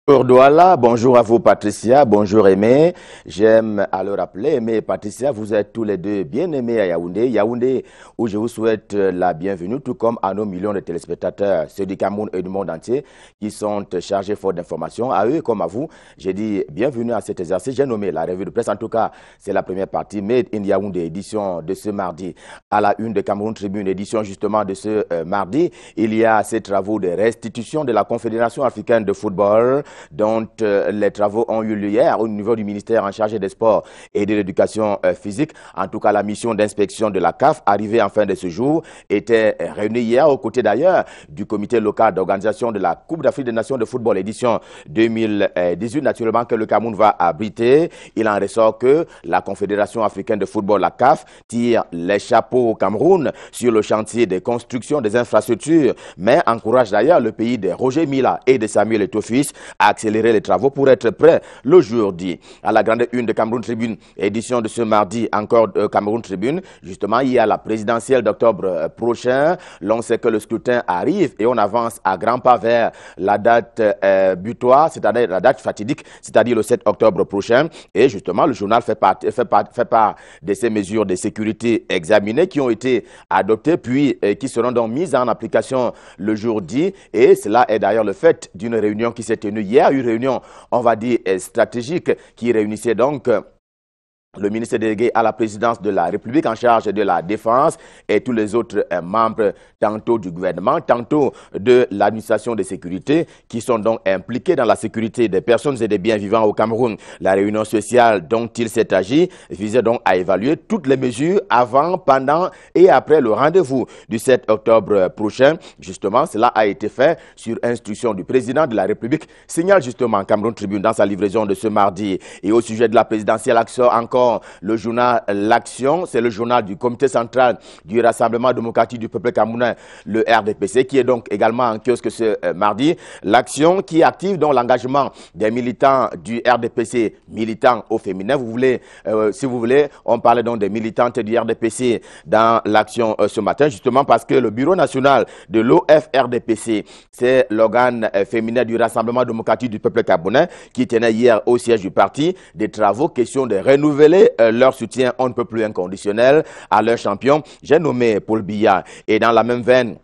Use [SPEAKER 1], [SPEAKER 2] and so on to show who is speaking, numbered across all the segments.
[SPEAKER 1] Bonjour Douala, bonjour à vous Patricia, bonjour Aimé. J'aime à le rappeler, Aimé et Patricia, vous êtes tous les deux bien aimés à Yaoundé. Yaoundé où je vous souhaite la bienvenue, tout comme à nos millions de téléspectateurs, ceux du Cameroun et du monde entier, qui sont chargés fort d'informations. À eux comme à vous, j'ai dit bienvenue à cet exercice. J'ai nommé la revue de presse, en tout cas c'est la première partie, Made in Yaoundé, édition de ce mardi. À la une de Cameroun Tribune, édition justement de ce mardi, il y a ces travaux de restitution de la Confédération africaine de football, dont les travaux ont eu lieu hier au niveau du ministère en charge des sports et de l'éducation physique. En tout cas, la mission d'inspection de la CAF, arrivée en fin de ce jour, était réunie hier aux côtés d'ailleurs du comité local d'organisation de la Coupe d'Afrique des Nations de football édition 2018, naturellement que le Cameroun va abriter. Il en ressort que la Confédération africaine de football, la CAF, tire les chapeaux au Cameroun sur le chantier des constructions des infrastructures, mais encourage d'ailleurs le pays de Roger Mila et de Samuel Eto'o-Fils à accélérer les travaux pour être prêt le jour dit. À la grande une de Cameroun Tribune, édition de ce mardi, encore de Cameroun Tribune, justement, il y a la présidentielle d'octobre prochain. L'on sait que le scrutin arrive et on avance à grands pas vers la date butoir, c'est-à-dire la date fatidique, c'est-à-dire le 7 octobre prochain. Et justement, le journal fait part de ces mesures de sécurité examinées qui ont été adoptées puis qui seront donc mises en application le jour dit. Et cela est d'ailleurs le fait d'une réunion qui s'est tenue hier, une réunion, on va dire, stratégique qui réunissait donc le ministre délégué à la présidence de la République en charge de la défense et tous les autres membres, tantôt du gouvernement, tantôt de l'administration de sécurité, qui sont donc impliqués dans la sécurité des personnes et des biens vivants au Cameroun. La réunion sociale dont il s'est agi visait donc à évaluer toutes les mesures avant, pendant et après le rendez-vous du 7 octobre prochain. Justement, cela a été fait sur instruction du président de la République, signale justement Cameroun Tribune dans sa livraison de ce mardi. Et au sujet de la présidentielle, encore le journal L'Action, c'est le journal du comité central du Rassemblement démocratique du peuple camerounais, le RDPC, qui est donc également en kiosque ce mardi. L'Action qui active donc l'engagement des militants du RDPC, militants au féminin. Vous voulez, si vous voulez, on parlait donc des militantes du RDPC dans l'Action ce matin, justement parce que le bureau national de l'OFRDPC, c'est l'organe féminin du Rassemblement démocratique du peuple camerounais, qui tenait hier au siège du parti des travaux, question de renouveler leur soutien on ne peut plus inconditionnel à leur champion. J'ai nommé Paul Biya. Et dans la même veine,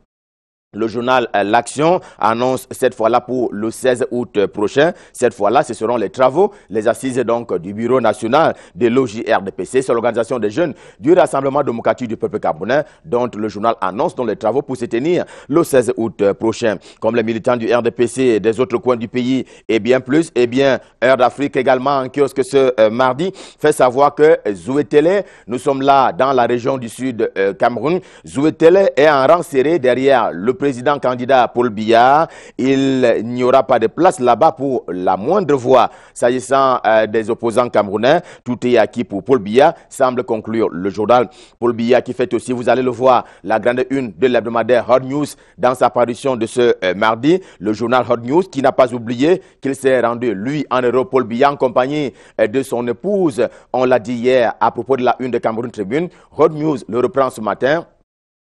[SPEAKER 1] le journal L'Action annonce cette fois-là pour le 16 août prochain. Cette fois-là, ce seront les travaux, les assises donc du Bureau national de l'OJRDPC. C'est l'organisation des jeunes du Rassemblement démocratique du peuple camerounais dont le journal annonce donc les travaux pour se tenir le 16 août prochain. Comme les militants du RDPC et des autres coins du pays et bien plus, et bien Heure d'Afrique également en kiosque ce mardi fait savoir que Zouétélé, nous sommes là dans la région du sud Cameroun. Zouétélé est en rang serré derrière le président candidat Paul Biya. Il n'y aura pas de place là-bas pour la moindre voix. S'agissant des opposants camerounais, tout est acquis pour Paul Biya, semble conclure le journal. Paul Biya qui fait aussi, vous allez le voir, la grande une de l'hebdomadaire Hot News dans sa parution de ce mardi. Le journal Hot News qui n'a pas oublié qu'il s'est rendu, lui, en Europe, Paul Biya, en compagnie de son épouse. On l'a dit hier à propos de la une de Cameroun Tribune. Hot News le reprend ce matin.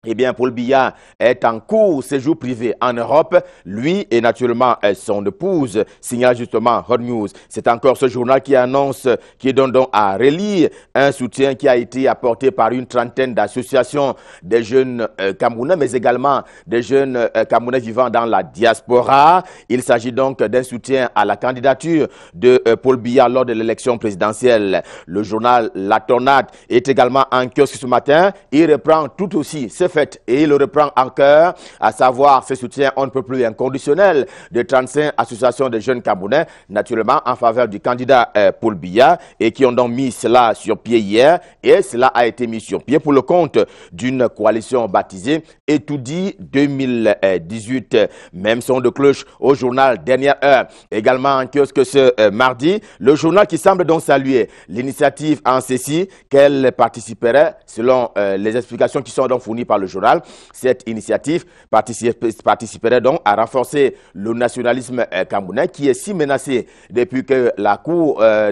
[SPEAKER 1] Eh bien, Paul Biya est en cours séjour privé en Europe. Lui et naturellement son épouse, signale justement Hot News. C'est encore ce journal qui annonce, qui donne donc à relire un soutien qui a été apporté par une trentaine d'associations des jeunes Camerounais, mais également des jeunes Camerounais vivant dans la diaspora. Il s'agit donc d'un soutien à la candidature de Paul Biya lors de l'élection présidentielle. Le journal La Tornade est également en kiosque ce matin. Il reprend tout aussi ce fait et il le reprend en cœur, à savoir ce soutien on ne peut plus inconditionnel de 35 associations de jeunes Camerounais, naturellement en faveur du candidat Paul Biya, et qui ont donc mis cela sur pied hier, et cela a été mis sur pied pour le compte d'une coalition baptisée Etoudi 2018. Même son de cloche au journal Dernière Heure, également en kiosque ce mardi, le journal qui semble donc saluer l'initiative en ceci qu'elle participerait, selon les explications qui sont donc fournies par le journal. Cette initiative participerait donc à renforcer le nationalisme camerounais qui est si menacé depuis que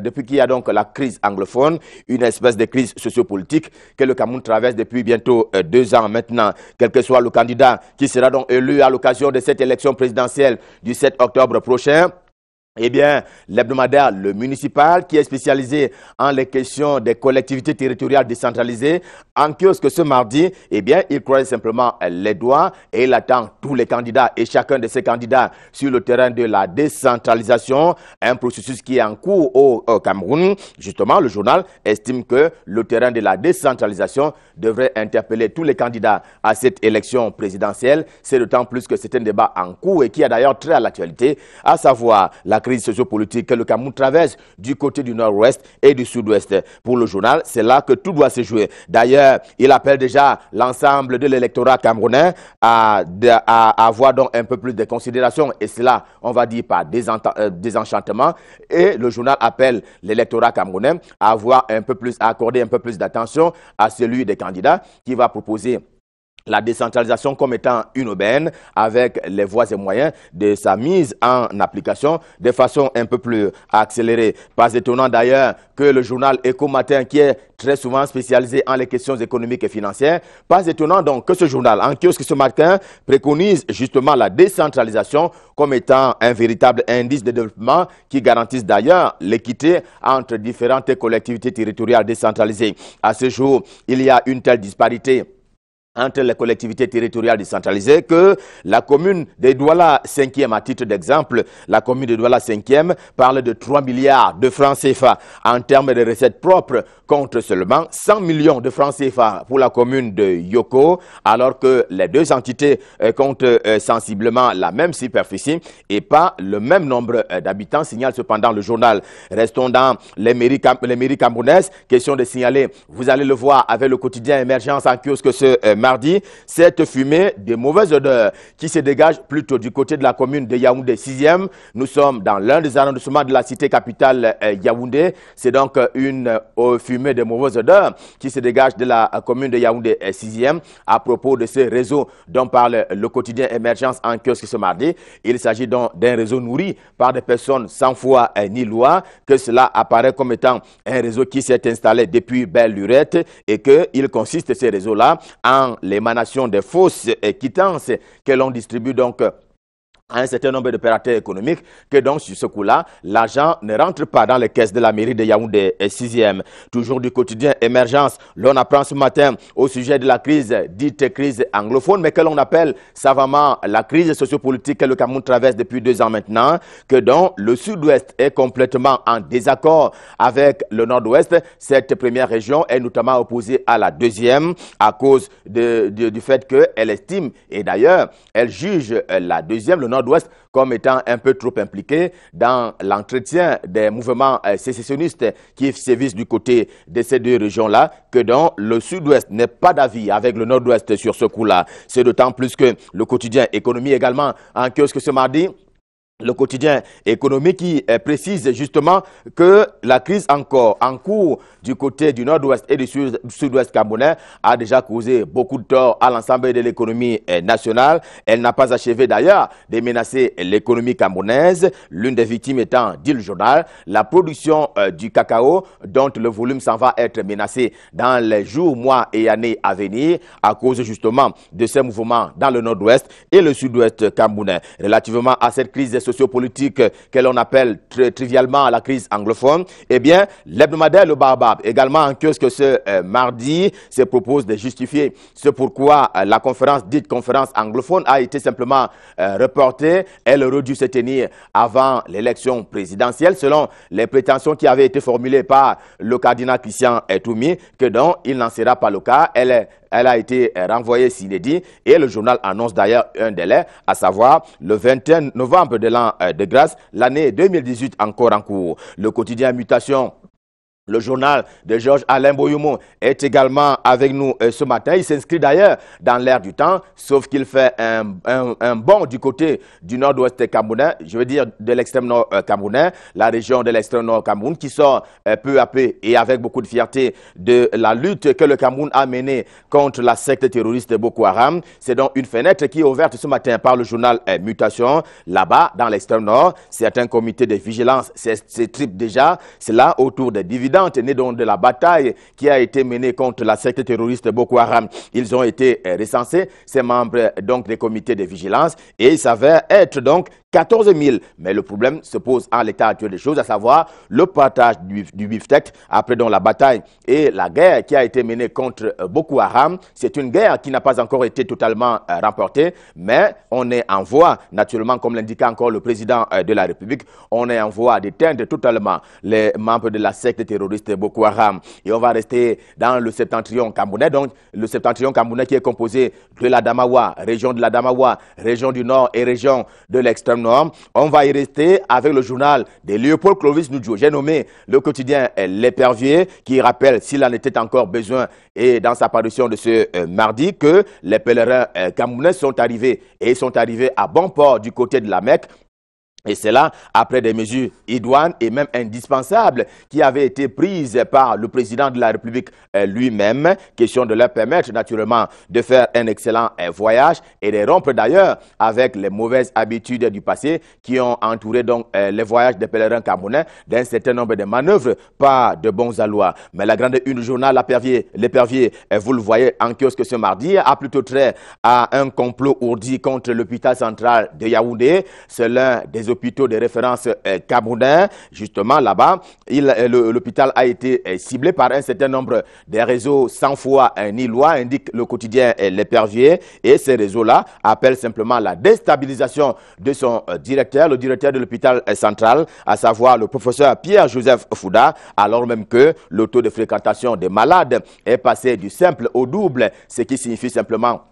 [SPEAKER 1] depuis qu'il y a donc la crise anglophone, une espèce de crise sociopolitique que le Cameroun traverse depuis bientôt 2 ans maintenant. Quel que soit le candidat qui sera donc élu à l'occasion de cette élection présidentielle du 7 octobre prochain, Eh bien, l'hebdomadaire Le Municipal, qui est spécialisé en les questions des collectivités territoriales décentralisées, en kiosque ce mardi, eh bien, il croise simplement les doigts et il attend tous les candidats et chacun de ces candidats sur le terrain de la décentralisation, un processus qui est en cours au Cameroun. Justement, le journal estime que le terrain de la décentralisation devrait interpeller tous les candidats à cette élection présidentielle. C'est d'autant plus que c'est un débat en cours et qui a d'ailleurs trait à l'actualité, à savoir la crise sociopolitique que le Cameroun traverse du côté du nord-ouest et du sud-ouest. Pour le journal, c'est là que tout doit se jouer. D'ailleurs, il appelle déjà l'ensemble de l'électorat camerounais à avoir donc un peu plus de considération, et cela, on va dire, par désenchantement. Et le journal appelle l'électorat camerounais à accorder un peu plus d'attention à celui des candidats qui va proposer la décentralisation comme étant une aubaine avec les voies et moyens de sa mise en application de façon un peu plus accélérée. Pas étonnant d'ailleurs que le journal Écho Matin, qui est très souvent spécialisé en les questions économiques et financières, pas étonnant donc que ce journal, en kiosque ce matin, préconise justement la décentralisation comme étant un véritable indice de développement qui garantisse d'ailleurs l'équité entre différentes collectivités territoriales décentralisées. À ce jour, il y a une telle disparité entre les collectivités territoriales décentralisées que la commune de Douala 5e, à titre d'exemple, la commune de Douala 5e parle de 3 milliards de francs CFA en termes de recettes propres, contre seulement 100 millions de francs CFA pour la commune de Yoko, alors que les deux entités comptent sensiblement la même superficie et pas le même nombre d'habitants, signale cependant le journal. Restons dans les mairies camerounaises, question de signaler, vous allez le voir avec le quotidien Émergence en kiosque ce mardi, cette fumée de mauvaise odeur qui se dégage plutôt du côté de la commune de Yaoundé 6e. Nous sommes dans l'un des arrondissements de la cité capitale Yaoundé. C'est donc une fumée de mauvaise odeur qui se dégage de la commune de Yaoundé 6e à propos de ce réseau dont parle le quotidien Émergence en kiosque ce mardi. Il s'agit donc d'un réseau nourri par des personnes sans foi ni loi, que cela apparaît comme étant un réseau qui s'est installé depuis belle lurette et qu'il consiste ces réseaux-là en l'émanation des fausses quittances que l'on distribue donc à un certain nombre d'opérateurs économiques, que donc sur ce coup-là, l'argent ne rentre pas dans les caisses de la mairie de Yaoundé 6e. Toujours du quotidien Émergence, l'on apprend ce matin au sujet de la crise dite crise anglophone, mais que l'on appelle savamment la crise sociopolitique que le Cameroun traverse depuis 2 ans maintenant, que donc le sud-ouest est complètement en désaccord avec le nord-ouest. Cette première région est notamment opposée à la deuxième à cause du fait qu'elle estime, et d'ailleurs elle juge la deuxième, le nord-ouest, comme étant un peu trop impliqué dans l'entretien des mouvements sécessionnistes qui sévissent du côté de ces deux régions-là, que dans le sud-ouest n'est pas d'avis avec le nord-ouest sur ce coup-là. C'est d'autant plus que le quotidien Économie également en kiosque ce mardi, le quotidien économique qui précise justement que la crise encore en cours du côté du nord-ouest et du sud-ouest camerounais a déjà causé beaucoup de tort à l'ensemble de l'économie nationale. Elle n'a pas achevé d'ailleurs de menacer l'économie camerounaise. L'une des victimes étant, dit le journal, la production du cacao dont le volume s'en va être menacé dans les jours, mois et années à venir à cause justement de ces mouvements dans le nord-ouest et le sud-ouest camerounais. Relativement à cette crise sociopolitique que l'on appelle trivialement la crise anglophone, eh bien, l'hebdomadaire Le Baobab, également en kiosque ce mardi, se propose de justifier ce pourquoi la conférence, dite conférence anglophone, a été simplement reportée. Elle aurait dû se tenir avant l'élection présidentielle, selon les prétentions qui avaient été formulées par le cardinal Christian Toumi, que donc il n'en sera pas le cas. Elle a été renvoyée s'inédit et le journal annonce d'ailleurs un délai, à savoir le 21 novembre de l'an de grâce, l'année 2018 encore en cours. Le quotidien Mutation, le journal de Georges-Alain Boyoumo, est également avec nous ce matin. Il s'inscrit d'ailleurs dans l'air du temps, sauf qu'il fait un bond du côté du nord-ouest camerounais, je veux dire de l'extrême nord camerounais, la région de l'extrême nord Cameroun, qui sort peu à peu et avec beaucoup de fierté de la lutte que le Cameroun a menée contre la secte terroriste Boko Haram. C'est donc une fenêtre qui est ouverte ce matin par le journal Mutation. Là-bas, dans l'extrême nord, certains comités de vigilance s'étripent déjà. C'est là autour des dividendes nés donc de la bataille qui a été menée contre la secte terroriste Boko Haram. Ils ont été recensés, ces membres donc des comités de vigilance, et il s'avère être donc 14 000. Mais le problème se pose en l'état actuel des choses, à savoir le partage du beefsteak après donc la bataille et la guerre qui a été menée contre Boko Haram. C'est une guerre qui n'a pas encore été totalement remportée, mais on est en voie, naturellement, comme l'indiquait encore le président de la République, on est en voie d'éteindre totalement les membres de la secte terroriste Boko Haram. Et on va rester dans le septentrion camerounais, donc le septentrion camerounais qui est composé de l'Adamawa, région de l'Adamawa, région du Nord et région de l'extrême Nord. On va y rester avec le journal de Léopold Clovis Nudjo. J'ai nommé le quotidien L'Épervier qui rappelle, s'il en était encore besoin, et dans sa parution de ce mardi, que les pèlerins camerounais sont arrivés et sont arrivés à bon port du côté de la Mecque. Et c'est là, après des mesures idoines et même indispensables qui avaient été prises par le président de la République lui-même, question de leur permettre naturellement de faire un excellent voyage et de rompre d'ailleurs avec les mauvaises habitudes du passé qui ont entouré donc les voyages des pèlerins camerounais d'un certain nombre de manœuvres, pas de bons aloi. Mais la grande une du journal L'Épervier, vous le voyez en kiosque ce mardi, a plutôt trait à un complot ourdi contre l'hôpital central de Yaoundé. C'est l'un des hôpitaux de référence camerounais. Justement, là-bas, l'hôpital a été ciblé par un certain nombre de réseaux sans foi ni loi, indique le quotidien L'Épervier. Et ces réseaux-là appellent simplement la déstabilisation de son directeur, le directeur de l'hôpital central, à savoir le professeur Pierre-Joseph Fouda, alors même que le taux de fréquentation des malades est passé du simple au double, ce qui signifie simplement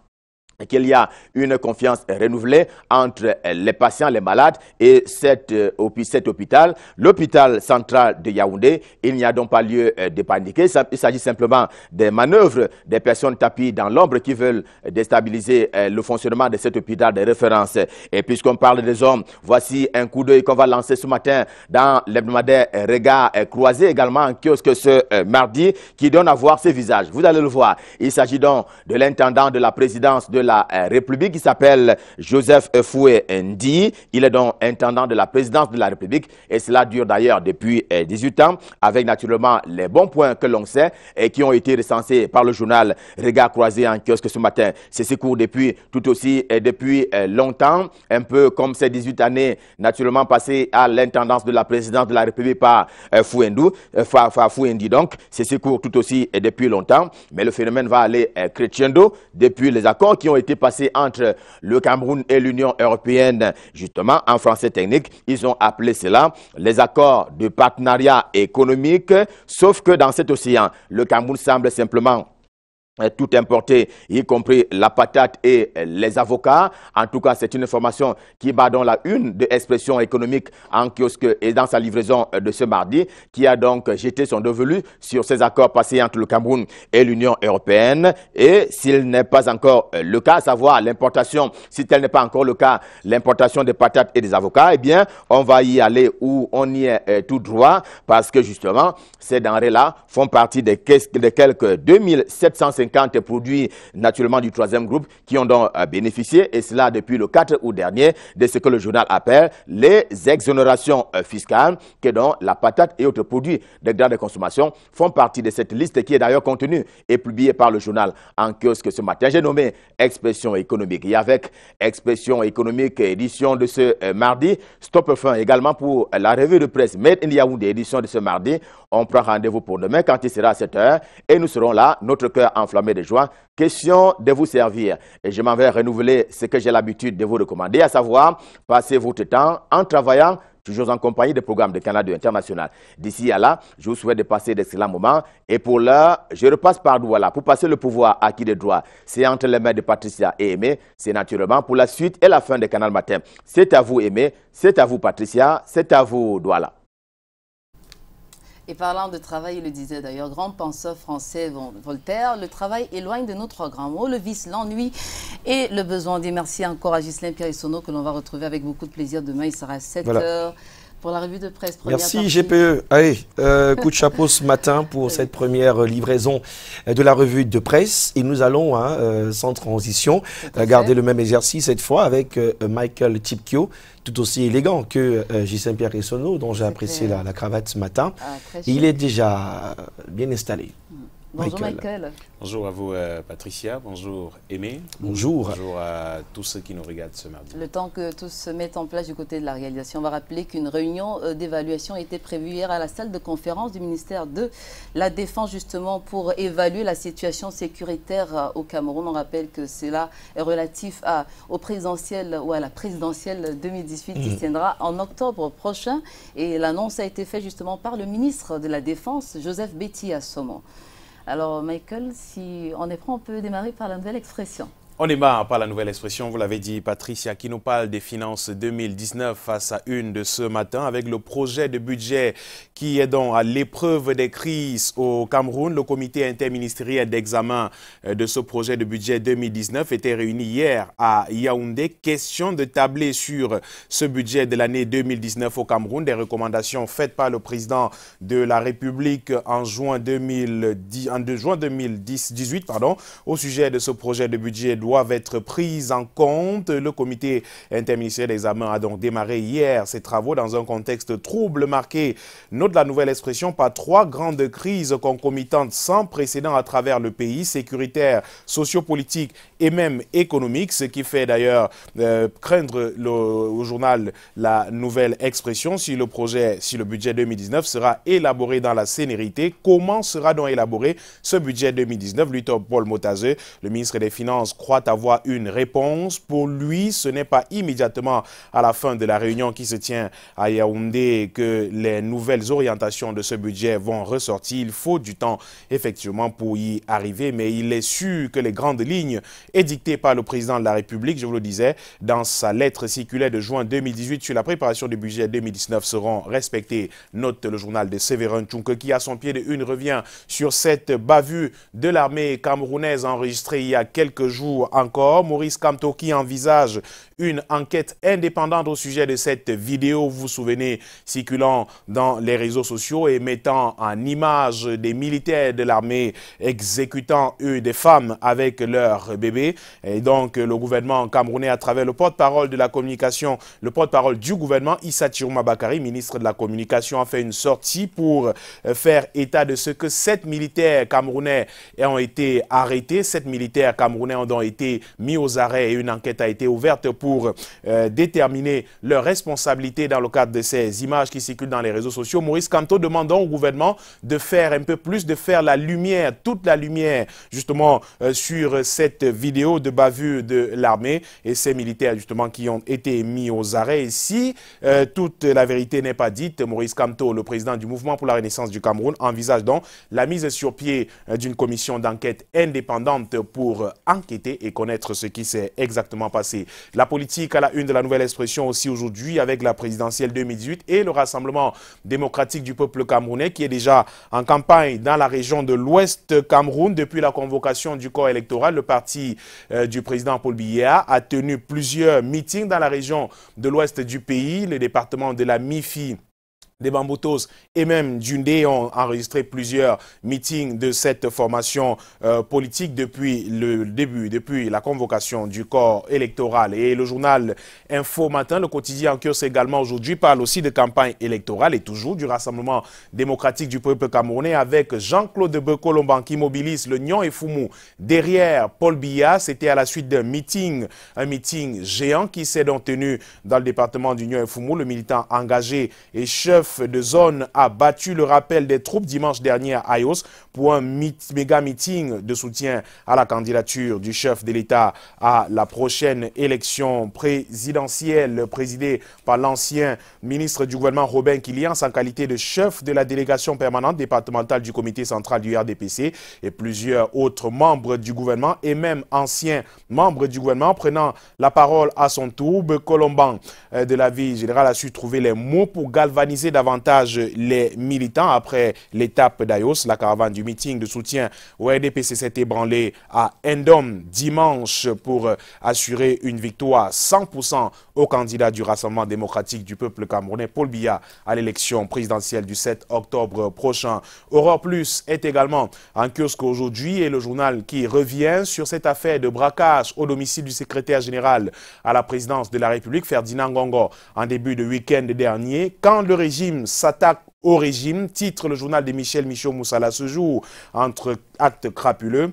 [SPEAKER 1] qu'il y a une confiance renouvelée entre les patients, les malades et cet hôpital, l'hôpital central de Yaoundé. Il n'y a donc pas lieu de paniquer. Il s'agit simplement des manœuvres des personnes tapies dans l'ombre qui veulent déstabiliser le fonctionnement de cet hôpital de référence. Et puisqu'on parle des hommes, voici un coup d'œil qu'on va lancer ce matin dans l'hebdomadaire Regard Croisé, également en kiosque ce mardi, qui donne à voir ses visages. Vous allez le voir. Il s'agit donc de l'intendant de la présidence de la République qui s'appelle Joseph Foué Ndi. Il est donc intendant de la présidence de la République et cela dure d'ailleurs depuis 18 ans avec naturellement les bons points que l'on sait et qui ont été recensés par le journal Regard Croisé en kiosque ce matin. Ceci court depuis depuis longtemps, un peu comme ces 18 années naturellement passées à l'intendance de la présidence de la République par Foué Ndi. Donc, ceci court tout aussi depuis longtemps, mais le phénomène va aller crescendo depuis les accords qui ont été passés entre le Cameroun et l'Union européenne, justement en français technique. Ils ont appelé cela les accords de partenariat économique, sauf que dans cet océan, le Cameroun semble simplement tout importé, y compris la patate et les avocats. En tout cas, c'est une information qui bat dans la une de Expression économique en kiosque et dans sa livraison de ce mardi, qui a donc jeté son dévolu sur ces accords passés entre le Cameroun et l'Union européenne. Et s'il n'est pas encore le cas, à savoir l'importation, si tel n'est pas encore le cas, l'importation des patates et des avocats, eh bien, on va y aller où on y est tout droit, parce que justement, ces denrées-là font partie des quelques 2750 produits naturellement du troisième groupe qui ont donc bénéficié, et cela depuis le 4 août dernier, de ce que le journal appelle les exonérations fiscales, que donc la patate et autres produits de grande consommation font partie de cette liste qui est d'ailleurs contenue et publiée par le journal en kiosque ce matin. J'ai nommé Expression économique. Et avec Expression économique, édition de ce mardi, Stop Fin également pour la revue de presse Made in Yaoundé, édition de ce mardi. On prend rendez-vous pour demain quand il sera à 7 h et nous serons là, notre cœur enflammé de joie. Question de vous servir. Et je m'en vais renouveler ce que j'ai l'habitude de vous recommander, à savoir passer votre temps en travaillant, toujours en compagnie des programmes de Canal 2 International. D'ici à là, je vous souhaite de passer d'excellents moments. Et pour l'heure, je repasse par Douala pour passer le pouvoir acquis de droit. C'est entre les mains de Patricia et Aimé. C'est naturellement pour la suite et la fin de Canal Matin. C'est à vous Aimé, c'est à vous Patricia, c'est à vous Douala.
[SPEAKER 2] Et parlant de travail, il le disait d'ailleurs, grand penseur français Voltaire, le travail éloigne de nos trois grands mots, le vice, l'ennui et le besoin. On dit merci encore à Ghislain Pierre-Essonneau que l'on va retrouver avec beaucoup de plaisir demain. Il sera à 7 h pour la revue de presse.
[SPEAKER 3] Merci GPE. Allez, coup de chapeau ce matin pour cette première livraison de la revue de presse. Et nous allons, sans transition, garder le même exercice cette fois avec Michael Tipkio, tout aussi élégant que Ghislain Pierre-Essonneau, dont j'ai apprécié la cravate ce matin. Il est déjà bien installé.
[SPEAKER 2] Bonjour Michael.
[SPEAKER 4] Bonjour à vous Patricia, bonjour Aimé.
[SPEAKER 3] Bonjour.
[SPEAKER 4] Bonjour à tous ceux qui nous regardent ce mardi.
[SPEAKER 2] Le temps que tout se mette en place du côté de la réalisation, on va rappeler qu'une réunion d'évaluation était prévue hier à la salle de conférence du ministère de la Défense justement pour évaluer la situation sécuritaire au Cameroun. On rappelle que cela est relatif au présidentiel ou à la présidentielle 2018 qui se tiendra en octobre prochain. Et l'annonce a été faite justement par le ministre de la Défense, Joseph Betty Assomo. Alors, Michael, si on est prêt, on peut démarrer par la nouvelle expression.
[SPEAKER 4] On démarre par la nouvelle expression, vous l'avez dit Patricia, qui nous parle des finances 2019 face à une de ce matin avec le projet de budget qui est donc à l'épreuve des crises au Cameroun. Le comité interministériel d'examen de ce projet de budget 2019 était réuni hier à Yaoundé. Question de tabler sur ce budget de l'année 2019 au Cameroun. Des recommandations faites par le président de la République en juin 2018 au sujet de ce projet de budget doivent être prises en compte. Le comité interministériel d'examen a donc démarré hier ses travaux dans un contexte trouble marqué, note la nouvelle expression, par 3 grandes crises concomitantes sans précédent à travers le pays, sécuritaire, sociopolitique et même économique, ce qui fait d'ailleurs craindre au journal la nouvelle expression si le budget 2019 sera élaboré dans la sénérité. Comment sera donc élaboré ce budget 2019? Paul Motazé, le ministre des Finances, croit avoir une réponse. Pour lui, ce n'est pas immédiatement à la fin de la réunion qui se tient à Yaoundé que les nouvelles orientations de ce budget vont ressortir. Il faut du temps, effectivement, pour y arriver, mais il est sûr que les grandes lignes édictées par le président de la République, je vous le disais, dans sa lettre circulaire de juin 2018 sur la préparation du budget 2019 seront respectées. Note le journal de Séverin Tchounke qui, à son pied de une, revient sur cette bavure de l'armée camerounaise enregistrée il y a quelques jours encore. Maurice Kamto qui envisage une enquête indépendante au sujet de cette vidéo, vous vous souvenez, circulant dans les réseaux sociaux et mettant en image des militaires de l'armée exécutant des femmes avec leurs bébés. Et donc le gouvernement camerounais, à travers le porte-parole de la communication, le porte-parole du gouvernement, Issa Chiruma Bakari, ministre de la Communication, a fait une sortie pour faire état de ce que 7 militaires camerounais ont été arrêtés. 7 militaires camerounais ont donc été mis aux arrêts et une enquête a été ouverte pour déterminer leur responsabilité dans le cadre de ces images qui circulent dans les réseaux sociaux. Maurice Kamto demandant au gouvernement de faire un peu plus, de faire la lumière, toute la lumière justement sur cette vidéo de bavure de l'armée et ces militaires justement qui ont été mis aux arrêts. Et si toute la vérité n'est pas dite, Maurice Kamto, le président du Mouvement pour la Renaissance du Cameroun, envisage donc la mise sur pied d'une commission d'enquête indépendante pour enquêter et connaître ce qui s'est exactement passé. La politique à la une de la nouvelle expression aussi aujourd'hui avec la présidentielle 2018 et le Rassemblement démocratique du peuple camerounais qui est déjà en campagne dans la région de l'Ouest Cameroun. Depuis la convocation du corps électoral, le parti du président Paul Biya a tenu plusieurs meetings dans la région de l'Ouest du pays, le département de la Mifi, des Bamboutos et même Djundé ont enregistré plusieurs meetings de cette formation politique depuis le début, depuis la convocation du corps électoral. Et le journal Info Matin, le quotidien en kiosque également aujourd'hui, parle aussi de campagne électorale et toujours du Rassemblement démocratique du peuple camerounais avec Jean-Claude Bekolomban qui mobilise le Nyon et Foumou derrière Paul Biya. C'était à la suite d'un meeting, un meeting géant qui s'est donc tenu dans le département du Nyon et Foumou. Le militant engagé et chef de zone a battu le rappel des troupes dimanche dernier à Ayos pour un méga meeting de soutien à la candidature du chef de l'État à la prochaine élection présidentielle présidée par l'ancien ministre du gouvernement Robin Kilian en qualité de chef de la délégation permanente départementale du comité central du RDPC et plusieurs autres membres du gouvernement et même anciens membres du gouvernement prenant la parole à son tour. Bekolomban de la ville générale a su trouver les mots pour galvaniser davantage les militants après l'étape d'Ayos. La caravane du meeting de soutien au RDPC s'est ébranlée à Ndom dimanche pour assurer une victoire 100% au candidat du Rassemblement démocratique du peuple camerounais, Paul Biya, à l'élection présidentielle du 7 octobre prochain. Aurore Plus est également en kiosque aujourd'hui et le journal qui revient sur cette affaire de braquage au domicile du secrétaire général à la présidence de la République, Ferdinand Ngongo, en début de week-end dernier, quand le régime s'attaque au régime. Titre le journal de Michel Michaud-Moussala ce jour, entre actes crapuleux.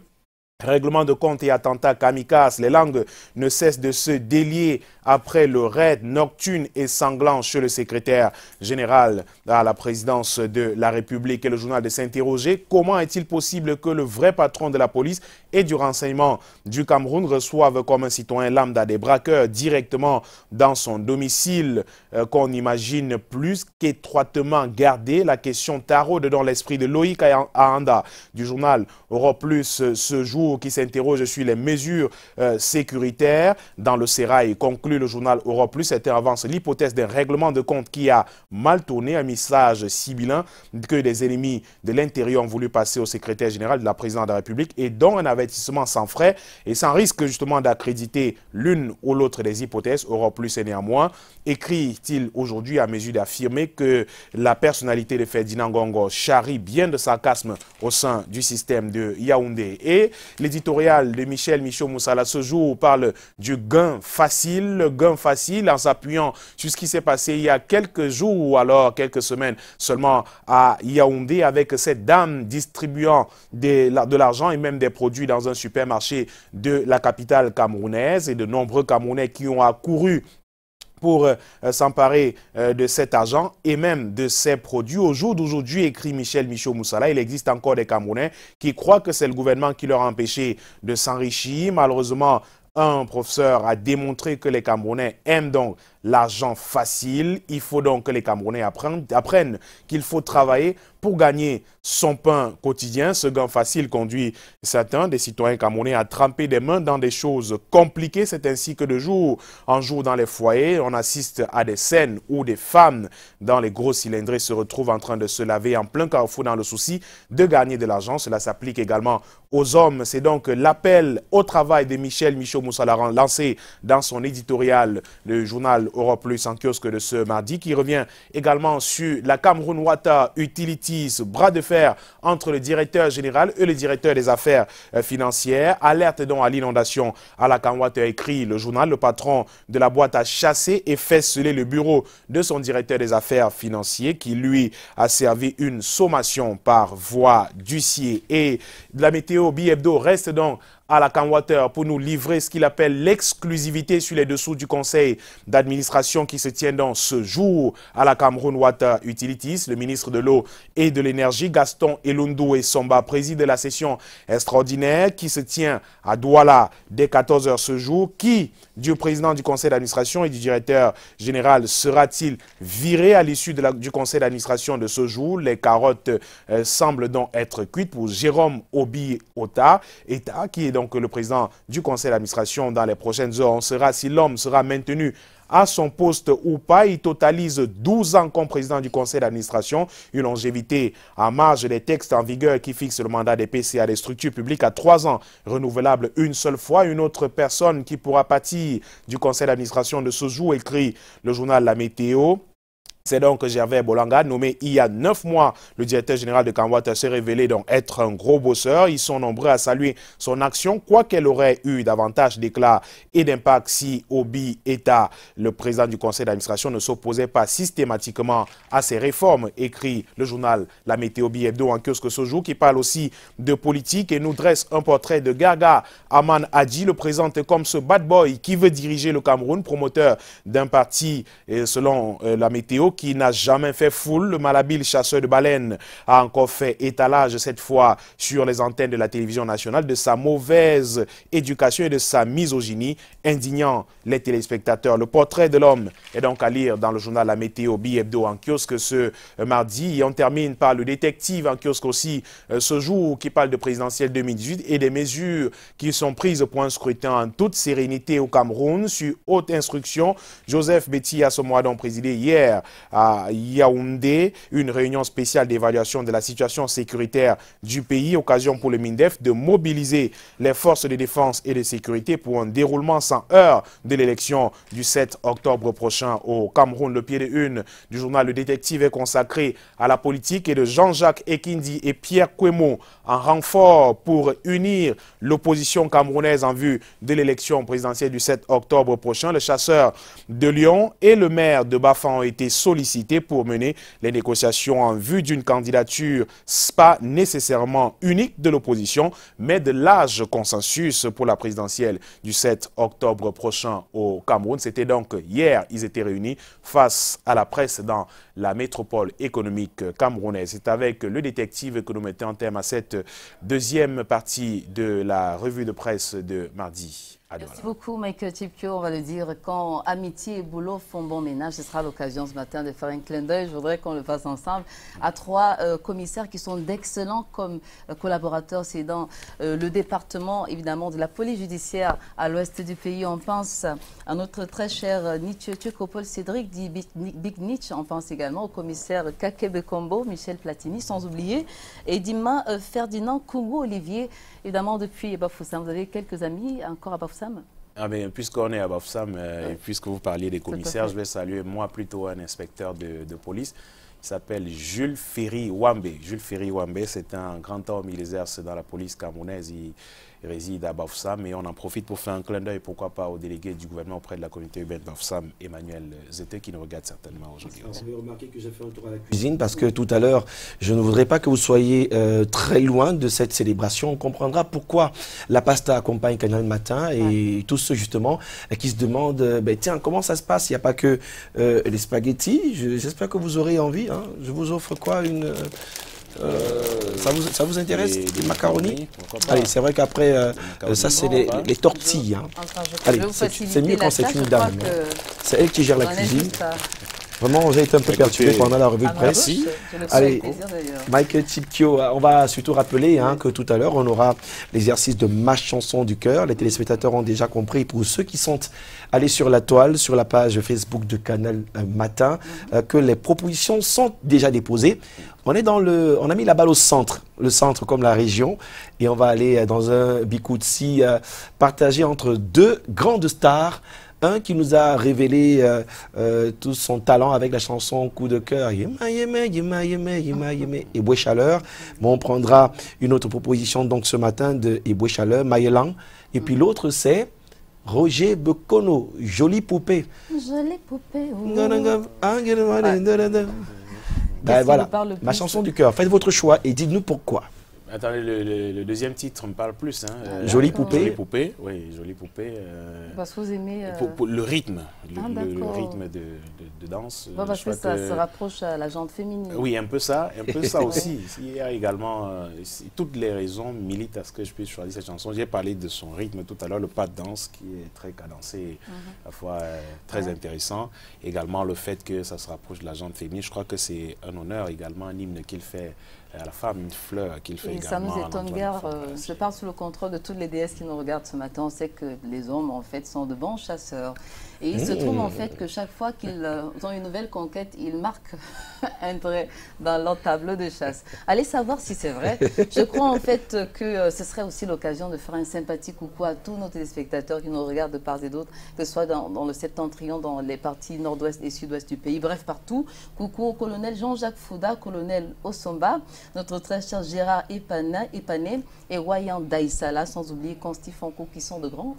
[SPEAKER 4] Règlement de compte et attentats kamikazes, les langues ne cessent de se délier après le raid nocturne et sanglant chez le secrétaire général à la présidence de la République. Et le journal de s'interroger, comment est-il possible que le vrai patron de la police et du renseignement du Cameroun reçoive comme un citoyen lambda des braqueurs directement dans son domicile qu'on imagine plus qu'étroitement gardé. La question taraude dans l'esprit de Loïc Ahanda du journal Europe Plus ce jour, qui s'interroge sur les mesures sécuritaires dans le sérail. Conclut le journal Europe Plus, c'était avance l'hypothèse d'un règlement de compte qui a mal tourné, un message sibyllin que des ennemis de l'intérieur ont voulu passer au secrétaire général de la présidence de la République et dont un avertissement sans frais et sans risque justement d'accréditer l'une ou l'autre des hypothèses. Europe Plus est néanmoins, écrit-il aujourd'hui à mesure d'affirmer que la personnalité de Ferdinand Ngongo charrie bien de sarcasme au sein du système de Yaoundé. Et l'éditorial de Michel Michaud-Moussala ce jour parle du gain facile en s'appuyant sur ce qui s'est passé il y a quelques jours ou alors quelques semaines seulement à Yaoundé avec cette dame distribuant de l'argent et même des produits dans un supermarché de la capitale camerounaise et de nombreux Camerounais qui ont accouru pour s'emparer de cet argent et même de ces produits. Au jour d'aujourd'hui, écrit Michel Michaud-Moussala, il existe encore des Camerounais qui croient que c'est le gouvernement qui leur a empêché de s'enrichir. Malheureusement, un professeur a démontré que les Camerounais aiment donc l'argent facile. Il faut donc que les Camerounais apprennent qu'il faut travailler pour gagner son pain quotidien. Ce gain facile conduit certains des citoyens camerounais à tremper des mains dans des choses compliquées. C'est ainsi que de jour en jour dans les foyers, on assiste à des scènes où des femmes dans les gros cylindrés se retrouvent en train de se laver en plein carrefour dans le souci de gagner de l'argent. Cela s'applique également aux hommes. C'est donc l'appel au travail de Michel Michaud-Moussala lancé dans son éditorial, le journal Europe Plus en kiosque de ce mardi, qui revient également sur la Cameroun Water Utilities, bras de fer entre le directeur général et le directeur des affaires financières. Alerte donc à l'inondation à la Cameroun Water, écrit le journal. Le patron de la boîte a chassé et fait sceller le bureau de son directeur des affaires financières qui lui a servi une sommation par voie d'huissier. Et de la météo, Bi-Hebdo reste donc à la Cameroun Water pour nous livrer ce qu'il appelle l'exclusivité sur les dessous du conseil d'administration qui se tient dans ce jour à la Cameroun Water Utilities. Le ministre de l'eau et de l'énergie, Gaston Elundou et Somba, préside la session extraordinaire qui se tient à Douala dès 14 h ce jour. Qui du président du conseil d'administration et du directeur général sera-t-il viré à l'issue du conseil d'administration de ce jour? Les carottes semblent donc être cuites pour Jérôme Obi-Ota, qui est donc le président du conseil d'administration. Dans les prochaines heures, on saura si l'homme sera maintenu à son poste ou pas. Il totalise 12 ans comme président du conseil d'administration, une longévité à marge des textes en vigueur qui fixent le mandat des PCA des structures publiques à 3 ans, renouvelable une seule fois. Une autre personne qui pourra pâtir du conseil d'administration de ce jour, écrit le journal La Météo. C'est donc Gervais Bolanga, nommé il y a 9 mois, le directeur général de Cameroun Water, s'est révélé donc être un gros bosseur. Ils sont nombreux à saluer son action, quoi qu'elle aurait eu davantage d'éclat et d'impact si Obi Eta, le président du conseil d'administration, ne s'opposait pas systématiquement à ces réformes, écrit le journal La Météo Bi-Hebdo en kiosque ce jour, qui parle aussi de politique et nous dresse un portrait de Garga Aman Hadji, le présente comme ce bad boy qui veut diriger le Cameroun, promoteur d'un parti, selon La Météo, qui n'a jamais fait foule. Le malhabile chasseur de baleines a encore fait étalage cette fois sur les antennes de la télévision nationale de sa mauvaise éducation et de sa misogynie, indignant les téléspectateurs. Le portrait de l'homme est donc à lire dans le journal La Météo Bi-Hebdo en kiosque ce mardi. Et on termine par le détective en kiosque aussi ce jour, qui parle de présidentielle 2018 et des mesures qui sont prises pour un scrutin en toute sérénité au Cameroun. Sur haute instruction, Joseph Betty Asomwadon présidé hier à Yaoundé, une réunion spéciale d'évaluation de la situation sécuritaire du pays, occasion pour le MINDEF de mobiliser les forces de défense et de sécurité pour un déroulement sans heurts de l'élection du 7 octobre prochain au Cameroun. Le pied de une du journal Le Détective est consacré à la politique et de Jean-Jacques Ekindi et Pierre Kwemo en renfort pour unir l'opposition camerounaise en vue de l'élection présidentielle du 7 octobre prochain. Le chasseur de Lyon et le maire de Bafan ont été sollicité pour mener les négociations en vue d'une candidature pas nécessairement unique de l'opposition, mais de large consensus pour la présidentielle du 7 octobre prochain au Cameroun. C'était donc hier, ils étaient réunis face à la presse dans la métropole économique camerounaise. C'est avec le détective que nous mettons en terme à cette deuxième partie de la revue de presse de mardi.
[SPEAKER 2] Merci beaucoup, Michael Chipkio. On va le dire, quand amitié et boulot font bon ménage, ce sera l'occasion ce matin de faire un clin d'œil. Je voudrais qu'on le fasse ensemble à trois commissaires qui sont d'excellents comme collaborateurs. C'est dans le département, évidemment, de la police judiciaire à l'ouest du pays. On pense à notre très cher Kopol Cédric, dit Big Nietzsche. On pense également au commissaire Kakebe Kombo, Michel Platini, sans oublier Edima Ferdinand Kougou Olivier. Évidemment, depuis Bafoussam, vous avez quelques amis encore à Bafoussam?
[SPEAKER 4] Ah ben, puisqu'on est à Bafoussam, puisque vous parliez des commissaires, je vais saluer moi plutôt un inspecteur de police. Il s'appelle Jules Ferry Wambe. Jules Ferry Wambe, c'est un grand homme, il exerce dans la police camerounaise, il réside à Bafoussam et on en profite pour faire un clin d'œil, pourquoi pas, au délégué du gouvernement auprès de la communauté urbaine de Bafoussam, Emmanuel Zete, qui nous regarde certainement aujourd'hui.
[SPEAKER 3] Vous avez remarqué que j'ai fait un tour à la cuisine parce que tout à l'heure, je ne voudrais pas que vous soyez très loin de cette célébration. On comprendra pourquoi la pasta accompagne Canal Matin et tous ceux justement qui se demandent, tiens, comment ça se passe? Il n'y a pas que les spaghettis. J'espère que vous aurez envie. Hein. Je vous offre quoi? Ça vous intéresse, les macaronis? Allez, c'est vrai qu'après, ça c'est les tortilles. Hein. Allez, c'est mieux quand c'est une dame. C'est elle qui gère la cuisine. Vraiment, j'ai été un peu perturbé pendant la revue de presse. Allez, Michael Chipkio, on va surtout rappeler que tout à l'heure, on aura l'exercice de ma chanson du cœur. Les téléspectateurs ont déjà compris. Pour ceux qui sont allés sur la toile, sur la page Facebook de Canal Matin, que les propositions sont déjà déposées. On a mis la balle au centre, le centre comme la région, et on va aller dans un Bikoutsi partagé entre deux grandes stars. Un qui nous a révélé tout son talent avec la chanson Coup de cœur, et Eboué Chaleur. Bon, on prendra une autre proposition donc ce matin de Eboué Chaleur, Mayelang. Et puis l'autre c'est Roger Bekono, Jolie Poupée.
[SPEAKER 2] Jolie Poupée.
[SPEAKER 3] Ben voilà, ma chanson du cœur. Faites votre choix et dites-nous pourquoi.
[SPEAKER 4] Attendez, le deuxième titre me parle plus. Hein.
[SPEAKER 3] Jolie Poupée.
[SPEAKER 4] Jolie Poupée, oui, Jolie Poupée.
[SPEAKER 2] Parce que vous aimez...
[SPEAKER 4] Pour le rythme, le rythme de danse.
[SPEAKER 2] Parce que ça se rapproche à la gente féminine.
[SPEAKER 4] Oui, un peu ça aussi. Il y a également, toutes les raisons militent à ce que je puisse choisir cette chanson. J'ai parlé de son rythme tout à l'heure, le pas de danse qui est très cadencé, à la fois très intéressant. Également le fait que ça se rapproche de la gente féminine. Je crois que c'est un honneur également, un hymne qu'il fait à la femme, une fleur qu'il fait également.
[SPEAKER 2] Ça nous étonne guère. Je parle sous le contrôle de toutes les déesses qui nous regardent ce matin. On sait que les hommes, en fait, sont de bons chasseurs. Et il se trouve, en fait, que chaque fois qu'ils ont une nouvelle conquête, ils marquent un trait dans leur tableau de chasse. Allez savoir si c'est vrai. Je crois, en fait, que ce serait aussi l'occasion de faire un sympathique coucou à tous nos téléspectateurs qui nous regardent de part et d'autre, que ce soit dans le septentrion, dans les parties nord-ouest et sud-ouest du pays, bref, partout. Coucou au colonel Jean-Jacques Fouda, colonel Osomba, notre très cher Gérard Epané et Wayan Daïsala, sans oublier Consti Fonko, qui sont de grands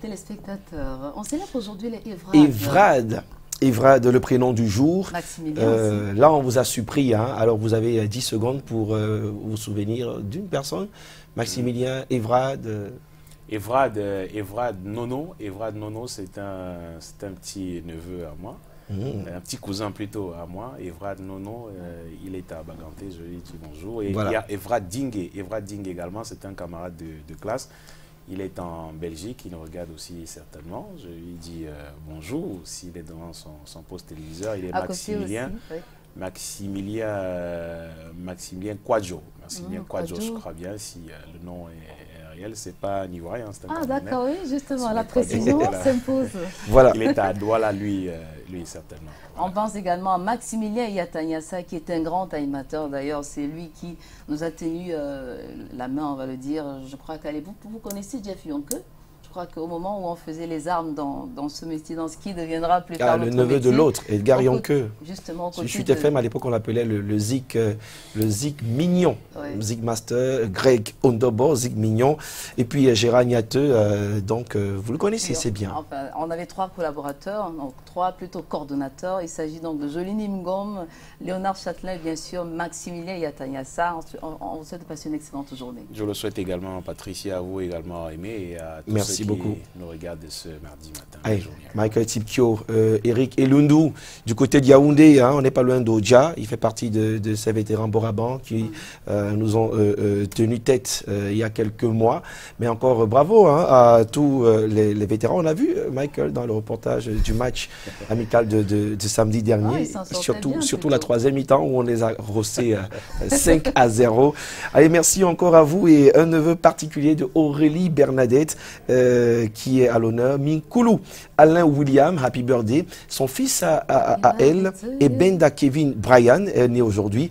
[SPEAKER 2] téléspectateurs. On célèbre aujourd'hui les Evrad.
[SPEAKER 3] Evrad, le prénom du jour.
[SPEAKER 2] Maximilien
[SPEAKER 3] là, on vous a surpris. Hein. Alors, vous avez 10 secondes pour vous souvenir d'une personne. Maximilien, Evrad.
[SPEAKER 4] Evrad Nono. Evrad Nono, c'est un petit neveu à moi. Un petit cousin plutôt à moi, Evrad Nono, il est à Baganté, je lui dis bonjour. Et voilà. Il y a Evrad Dingue. Evrad Dingue également, c'est un camarade de classe. Il est en Belgique, il nous regarde aussi certainement. Je lui dis bonjour, s'il est devant son poste téléviseur. Il est Maximilien. Aussi, oui. Maximilien Quadjo. Maximilien Quadjo, je crois bien, si le nom est réel. C'est pas un Ivoirien, c'est un Camerounais.
[SPEAKER 2] D'accord, oui, justement, la précision s'impose.
[SPEAKER 3] Voilà.
[SPEAKER 4] Il est à Douala, lui certainement.
[SPEAKER 2] On pense également à Maximilien Yatanyasa, qui est un grand animateur. D'ailleurs, c'est lui qui nous a tenu la main, on va le dire. Je crois qu'elle est... Vous connaissez Jeff Yonke? Je crois qu'au moment où on faisait les armes dans ce métier, dans ce qui deviendra plus tard
[SPEAKER 3] le
[SPEAKER 2] notre
[SPEAKER 3] neveu
[SPEAKER 2] métier,
[SPEAKER 3] de l'autre, Edgar Yonke.
[SPEAKER 2] Justement,
[SPEAKER 3] Sur Chute FM, à l'époque, on l'appelait le Zik mignon.
[SPEAKER 2] Oui.
[SPEAKER 3] Zik Master, Greg Ondobo, Zik mignon. Et puis Gérard Niateux, donc vous le connaissez, c'est bien.
[SPEAKER 2] Enfin, on avait 3 collaborateurs, donc 3 plutôt coordonnateurs. Il s'agit donc de Joline Mgom, Léonard Châtelain, bien sûr, Maximilien Yatanyassa. On vous souhaite de passer une excellente journée.
[SPEAKER 4] Je le souhaite également, Patricia, à vous également, Aimé, et à tous
[SPEAKER 3] Merci
[SPEAKER 4] ceux
[SPEAKER 3] beaucoup.
[SPEAKER 4] qui nous regardent ce mardi matin.
[SPEAKER 3] Allez, Michael Tipkio, Eric Elundu, du côté de Yaoundé, hein, on n'est pas loin d'Odja. Il fait partie de ces vétérans Boraban qui nous ont tenu tête il y a quelques mois. Mais encore bravo hein, à tous les vétérans. On a vu Michael dans le reportage du match amical de samedi dernier, surtout la troisième mi-temps où on les a rossés 5-0. Allez, merci encore à vous et un neveu particulier de Aurélie Bernadette qui est à l'honneur, Minkoulou Alain William, happy birthday. Son fils à elle est Benda Kevin Brian, né aujourd'hui.